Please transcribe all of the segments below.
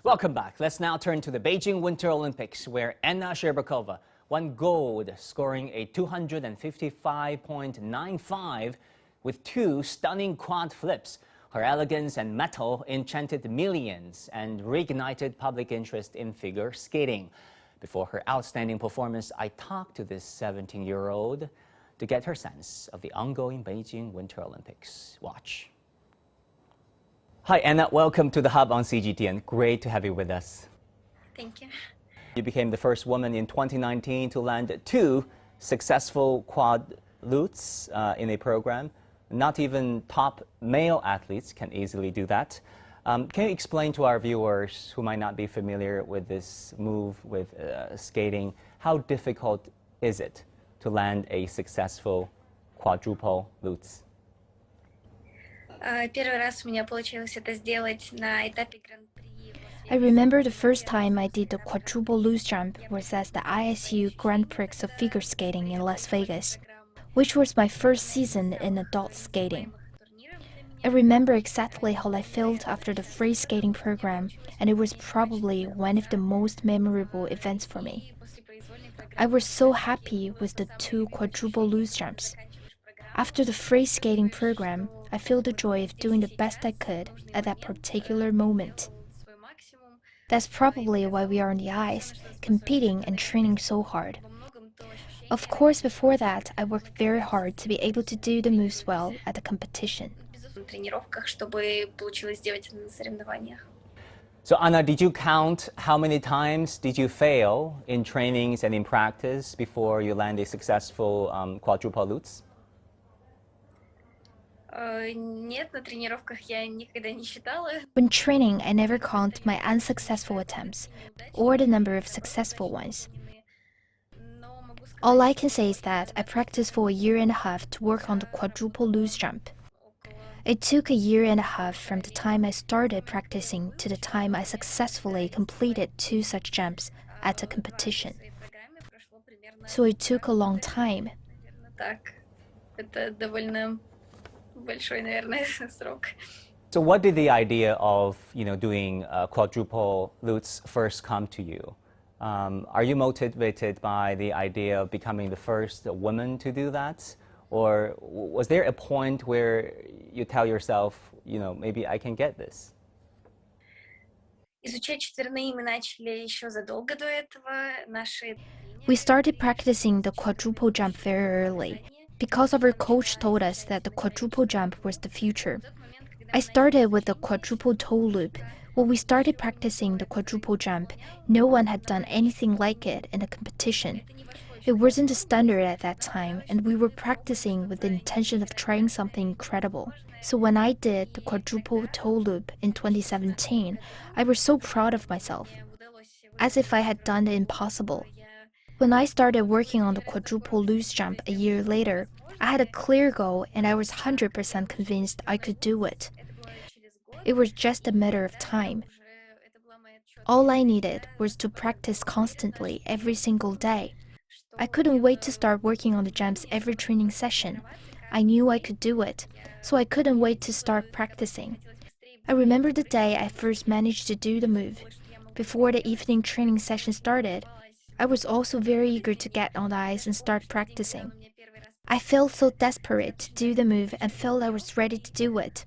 Welcome back. Let's now turn to the Beijing Winter Olympics, where Anna Shcherbakova won gold, scoring a 255.95 with two stunning quad flips. Her elegance and mettle enchanted millions and reignited public interest in figure skating. Before her outstanding performance, I talked to this 17-year-old to get her sense of the ongoing Beijing Winter Olympics. Watch. Hi, Anna. Welcome to the Hub on CGTN. Great to have you with us. Thank you. You became the first woman in 2019 to land two successful quad lutes in a program. Not even top male athletes can easily do that. Can you explain to our viewers who might not be familiar with this move with skating, how difficult is it to land a successful quadruple lutes? Первый раз у меня получилось это сделать на этапе Гран-при. I remember the first time I did the quadruple loose jump was at the ISU Grand Prix of figure skating in Las Vegas, which was my first season in adult skating. I remember exactly how I felt after the free skating program, and it was probably one of the most memorable events for me. I was so happy with the two quadruple loose jumps. After the free skating program, I feel the joy of doing the best I could at that particular moment. That's probably why we are on the ice, competing and training so hard. Of course, before that, I worked very hard to be able to do the moves well at the competition. So Anna, did you count how many times did you fail in trainings and in practice before you land a successful quadruple lutes? Нет, на тренировках я никогда не считала. When training, I never count my unsuccessful attempts or the number of successful ones. All I can say is that I practiced for a year and a half to work on the quadruple loose jump. It took a year and a half from the time I started practicing to the time I successfully completed two such jumps at a competition. So it took a long time. Так, это довольно большой, наверное, срок. So what did the idea of doing quadruple lutes first come to you? Are you motivated by the idea of becoming the first woman to do that? Or was there a point where you tell yourself, maybe I can get this? Изучать четверные мы начали еще задолго до этого. We started practicing the quadruple jump very early, because our coach told us that the quadruple jump was the future. I started with the quadruple toe loop. When we started practicing the quadruple jump, no one had done anything like it in a competition. It wasn't a standard at that time, and we were practicing with the intention of trying something incredible. So when I did the quadruple toe loop in 2017, I was so proud of myself, as if I had done the impossible. When I started working on the quadruple loose jump a year later, I had a clear goal and I was 100% convinced I could do it. It was just a matter of time. All I needed was to practice constantly every single day. I couldn't wait to start working on the jumps every training session. I knew I could do it, so I couldn't wait to start practicing. I remember the day I first managed to do the move. Before the evening training session started, I was also very eager to get on the ice and start practicing. I felt so desperate to do the move and felt I was ready to do it.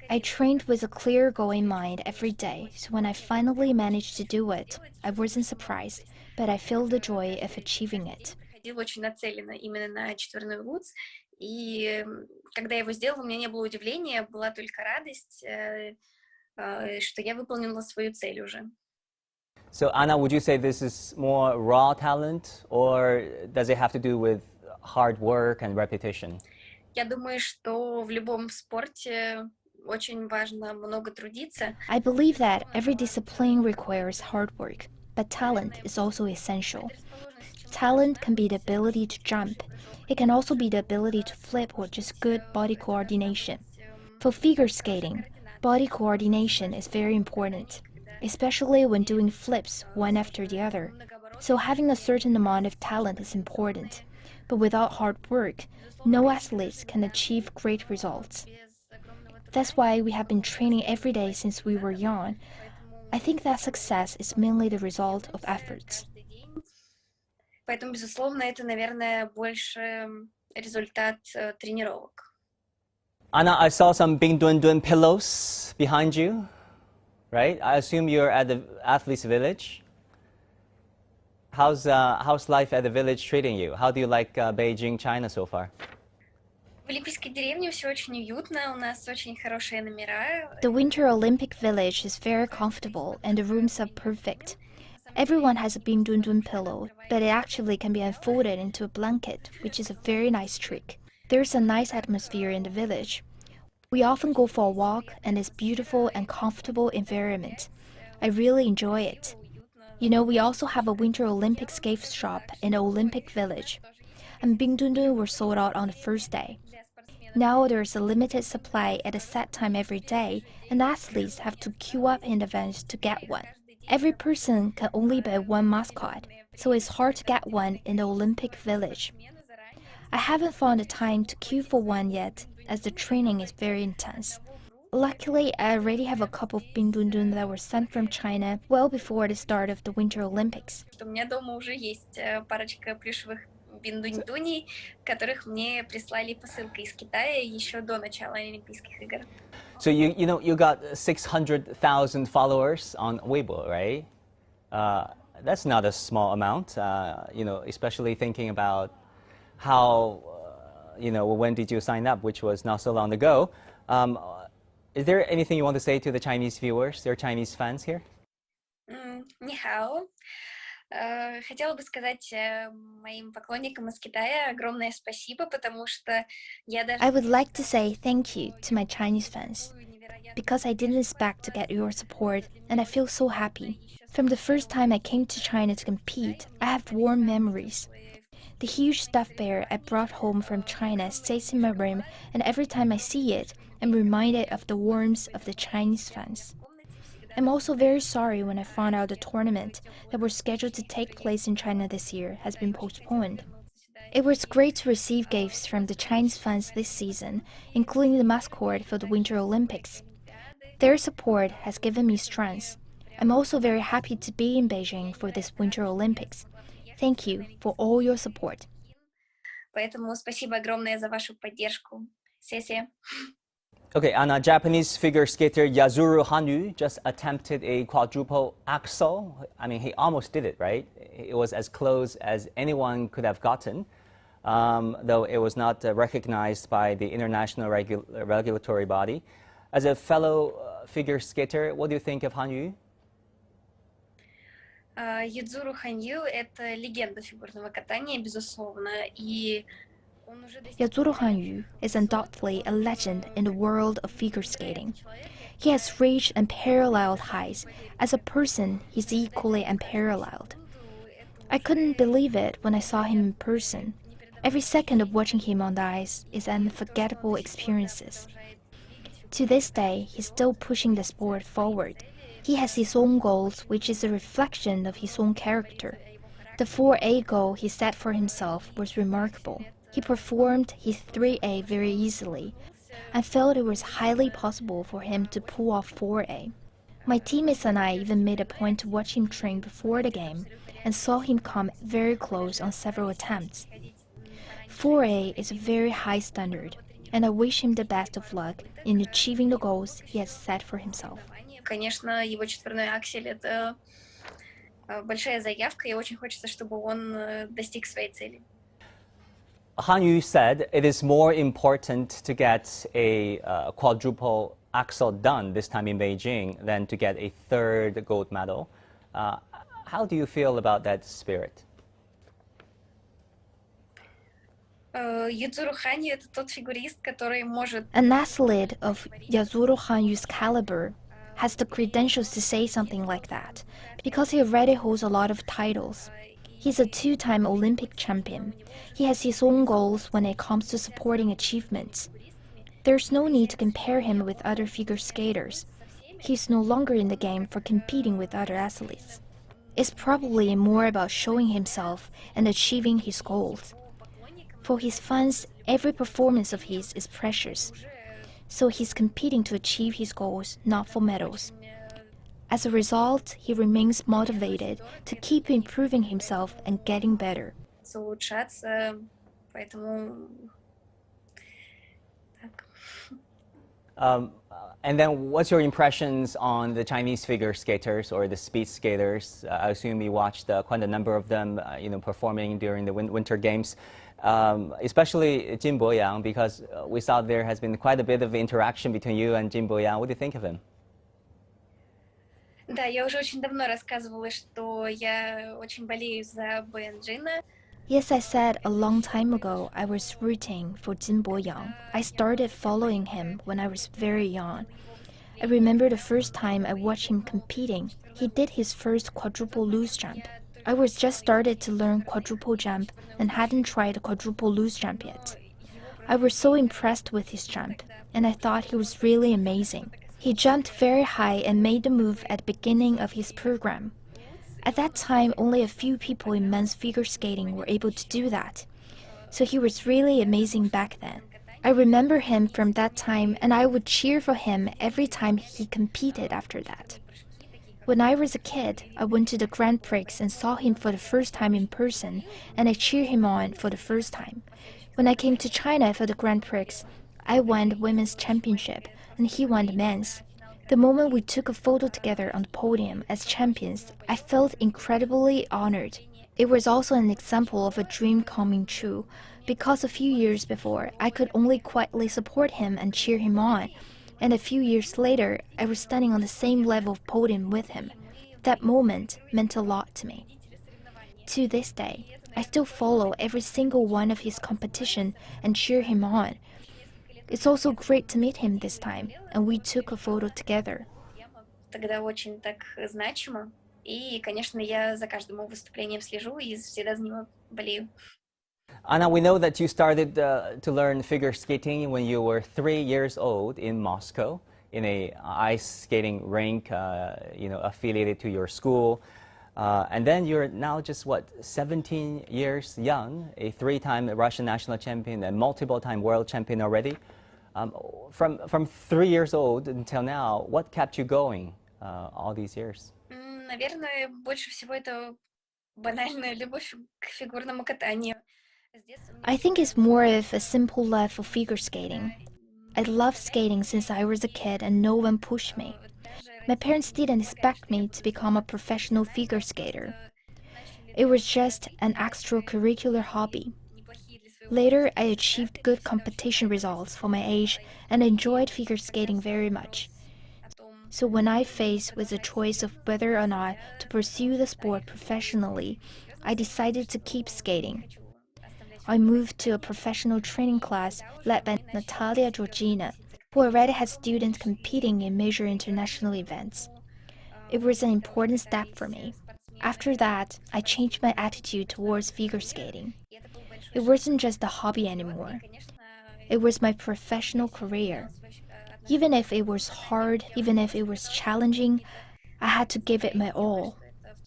I trained with a clear goal in mind every day, so when I finally managed to do it, I wasn't surprised, but I felt the joy of achieving it. Очень нацелена именно на четверной лутс, и когда я его сделала, у меня не было удивления, была только радость, что я выполнила свою цель уже. So Anna, would you say this is more raw talent, or does it have to do with hard work and repetition? Я думаю, что в любом спорте очень важно много трудиться. I believe that every discipline requires hard work, but talent is also essential. Talent can be the ability to jump. It can also be the ability to flip or just good body coordination. For figure skating, body coordination is very important, especially when doing flips one after the other. So having a certain amount of talent is important. But without hard work, no athlete can achieve great results. That's why we have been training every day since we were young. I think that success is mainly the result of efforts. Поэтому, безусловно, это, наверное, больше результат тренировок. Anna, I saw some Bing Dun Dun pillows behind you, right? I assume you're at the athletes' village. How's life at the village treating you? How do you like Beijing, China so far? В Олимпийской деревне все очень уютно, у нас очень хорошие номера. The Winter Olympic Village is very comfortable and the rooms are perfect. Everyone has a Bing Dun Dun pillow, but it actually can be unfolded into a blanket, which is a very nice trick. There's a nice atmosphere in the village. We often go for a walk and it's beautiful and comfortable environment. I really enjoy it. You know, we also have a Winter Olympic skate shop in the Olympic Village. And Bing Dun Dun were sold out on the first day. Now there's a limited supply at a set time every day, and athletes have to queue up in advance to get one. Every person can only buy one mascot, so it's hard to get one in the Olympic Village. I haven't found the time to queue for one yet, as the training is very intense. Luckily, I already have a couple of Bing Dun Dun that were sent from China well before the start of the Winter Olympics. У меня дома уже есть парочка плюшевых биндунь-дуней, которых мне прислали посылкой из Китая еще до начала Олимпийских игр. So you got 600,000 followers on Weibo, right? That's not a small amount, especially thinking about how, when did you sign up, which was not so long ago. Is there anything you want to say to the Chinese viewers, their Chinese fans here? Ни хао. Хотела бы сказать моим поклонникам из Китая огромное спасибо, потому что я даже... I would like to say thank you to my Chinese fans, because I didn't expect to get your support, and I feel so happy. From the first time I came to China to compete, I have warm memories. The huge stuffed bear I brought home from China stays in my room, and every time I see it, I'm reminded of the warmth of the Chinese fans. I'm also very sorry when I found out the tournament that was scheduled to take place in China this year has been postponed. It was great to receive gifts from the Chinese fans this season, including the mascot for the Winter Olympics. Their support has given me strength. I'm also very happy to be in Beijing for this Winter Olympics. Thank you for all your support. Поэтому спасибо огромное за вашу поддержку. Сессия. Okay, Anna, Japanese figure skater Yuzuru Hanyu just attempted a quadruple axel. I mean, he almost did it, right? It was as close as anyone could have gotten, though it was not recognized by the international regulatory body. As a fellow figure skater, what do you think of Hanyu? Юдзуру Ханью – это легенда фигурного катания, безусловно, и Yuzuru Hanyu is undoubtedly a legend in the world of figure skating. He has reached unparalleled heights. As a person, he's equally unparalleled. I couldn't believe it when I saw him in person. Every second of watching him on the ice is an unforgettable experience. To this day, he's still pushing the sport forward. He has his own goals, which is a reflection of his own character. The 4A goal he set for himself was remarkable. He performed his 3A very easily. I felt it was highly possible for him to pull off 4A. My teammates and I even made a point to watch him train before the game and saw him come very close on several attempts. 4A is a very high standard, and I wish him the best of luck in achieving the goals he has set for himself. Конечно, его четверной аксель – это большая заявка, и очень хочется, чтобы он достиг своей цели. Hanyu said it is more important to get a quadruple axel done this time in Beijing than to get a third gold medal. How do you feel about that spirit? Юдзуру Ханью – это тот фигурист, который может... An athlete of Yuzuru Hanyu's caliber has the credentials to say something like that, because he already holds a lot of titles. He's a two-time Olympic champion. He has his own goals when it comes to supporting achievements. There's no need to compare him with other figure skaters. He's no longer in the game for competing with other athletes. It's probably more about showing himself and achieving his goals. For his fans, every performance of his is precious. So he's competing to achieve his goals, not for medals. As a result, he remains motivated to keep improving himself and getting better. Улучшаться, поэтому так. And then what's your impressions on the Chinese figure skaters or the speed skaters? I assume you watched quite a number of them, performing during the Winter Games, especially Jin Boyang, because we saw there has been quite a bit of interaction between you and Jin Boyang. What do you think of him? Да, я уже очень давно рассказывала, что я очень болею за Боянджина. Yes, I said a long time ago I was rooting for Jin Boyang. I started following him when I was very young. I remember the first time I watched him competing. He did his first quadruple loose jump. I was just started to learn quadruple jump and hadn't tried quadruple loose jump yet. I was so impressed with his jump, and I thought he was really amazing. He jumped very high and made the move at the beginning of his program. At that time, only a few people in men's figure skating were able to do that. So he was really amazing back then. I remember him from that time, and I would cheer for him every time he competed after that. When I was a kid, I went to the Grand Prix and saw him for the first time in person, and I cheered him on for the first time. When I came to China for the Grand Prix, I won the women's championship, and he won the men's. The moment we took a photo together on the podium as champions, I felt incredibly honored. It was also an example of a dream coming true, because a few years before, I could only quietly support him and cheer him on, and a few years later, I was standing on the same level of podium with him. That moment meant a lot to me. To this day, I still follow every single one of his competition and cheer him on. It's also great to meet him this time, and we took a photo together. Тогда очень так значимо. И, конечно, я за каждым его выступлением слежу и всегда за него болею. Anna, we know that you started to learn figure skating when you were 3 years old in Moscow, in a ice skating rink, affiliated to your school. And then you're now just, 17 years young, a 3-time Russian national champion and multiple-time world champion already. From 3 years old until now, what kept you going all these years? Наверное, больше всего это банальная любовь к фигурному катанию. I think it's more of a simple love for figure skating. I loved skating since I was a kid and no one pushed me. My parents didn't expect me to become a professional figure skater. It was just an extracurricular hobby. Later, I achieved good competition results for my age and enjoyed figure skating very much. So when I faced with the choice of whether or not to pursue the sport professionally, I decided to keep skating. I moved to a professional training class led by Natalia Georgina, who already had students competing in major international events. It was an important step for me. After that, I changed my attitude towards figure skating. It wasn't just a hobby anymore. It was my professional career. Even if it was hard, even if it was challenging, I had to give it my all.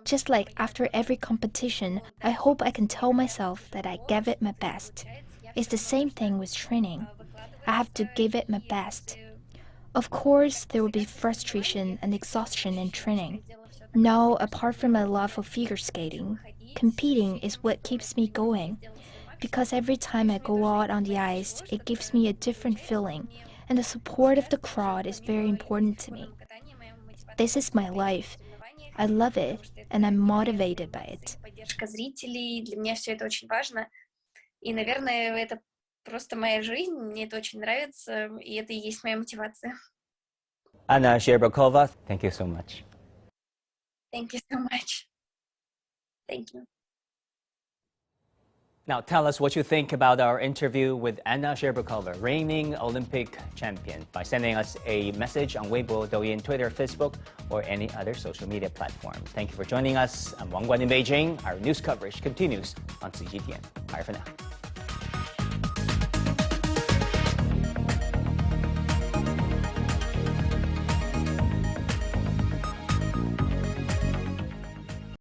Just like after every competition, I hope I can tell myself that I gave it my best. It's the same thing with training. I have to give it my best. Of course, there will be frustration and exhaustion in training. Now, apart from my love for figure skating, competing is what keeps me going. Because every time I go out on the ice, it gives me a different feeling, and the support of the crowd is very important to me. This is my life. I love it, and I'm motivated by it. Поддержка зрителей, для меня все это очень важно. И, наверное, это просто моя жизнь, мне это очень нравится, и это и есть моя мотивация. Anna Shcherbakova, thank you so much. Thank you so much. Thank you. Now tell us what you think about our interview with Anna Shcherbakova, reigning Olympic champion, by sending us a message on Weibo, Douyin, Twitter, Facebook, or any other social media platform. Thank you for joining us. I'm Wang Guan in Beijing. Our news coverage continues on CGTN. Bye for now.